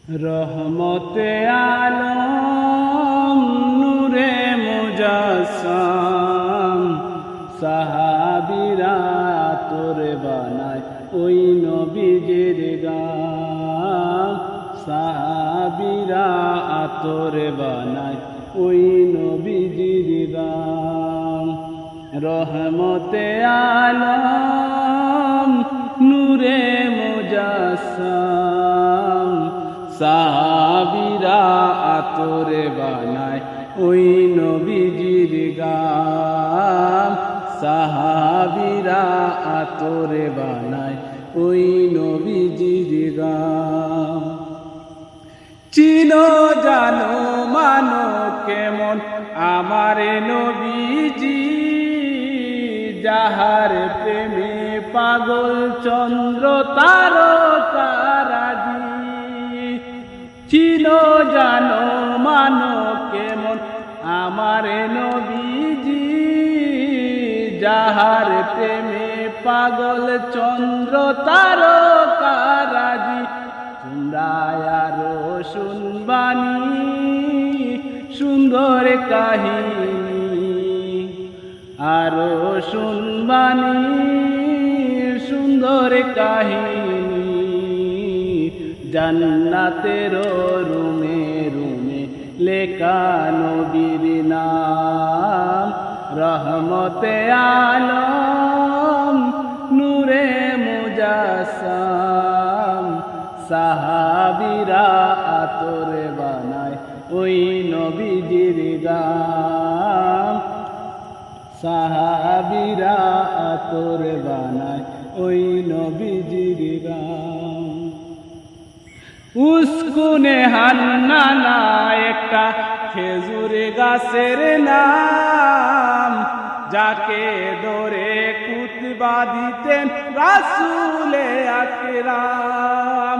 রহমতে আলম নূরে মুজাসসাম সাহাবীরা তোরে বানায় ওই নবীজির গাম সাহাবীরা তোরে বানায় ওই নবীজির গাম রহমতে আলম নূরে মুজাসসাম সাহাবীরা তোরে বানায় ওই নবীজির গাম সাহাবীরা তোরে বানায় ওই নবীজির গাম চিনো জানো মানো কেমন আমার নবীজি যাহার প্রেমে পাগল চন্দ্র তারকারাজি চিনো জানো মানো কেমন আমার নবীজি যাহার প্রেমে পাগল চন্দ্র তারকারাজি তোমরা আরো শুনবানি সুন্দর কাহিনী আরো শুনবানি সুন্দর কাহিনী জান্নাতের রুমে রুমে লেখা নবীর নাম রহমতে আলম নূরে মুজাসসাম সাহাবীরা তোরে বানায় ওই নবীজির গাম সাহাবীরা তোরে বানায় ওই নবীজির গাম উস্কুনে হান্নানা একটা খেজুর গাছের নাম যাকে ধরে কুতবা দিতেন রাসূলে আকরাম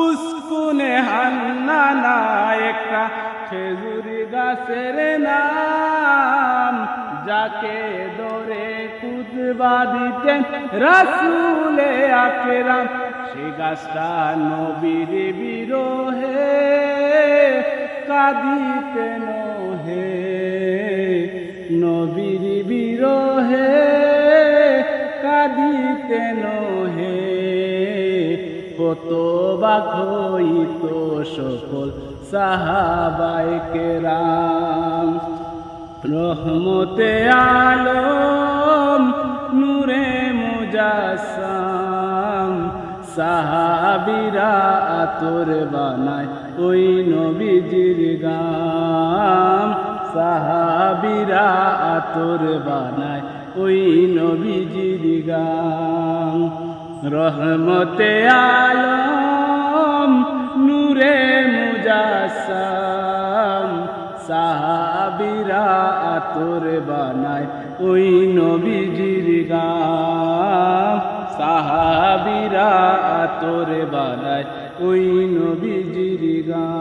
উস্কুনে হান্নানা একটা খেজুর গাছের নাম যাকে ধরে কুতবা দিতেন রাসূলে আকরাম সে গাছটা নবীর বিরহে কাঁদিতেন হে নবীর বিরহে কাঁদিতেন হে কত বাক হইত সকল সাহাবায়ে কেরাম রহমতে আলম নূরে মুজাসসাম সাহাবীরা তোরে বানায় ওই নবীজির গাম সাহাবীরা তোরে বানায় ওই নবীজির গাম রহমতে আলম নূরে মুজাসসাম সাহাবীরা তোরে বানায় ওই নবীজির গাম সাহাবীরা তোরে বানায় ওই নবীজির গাম।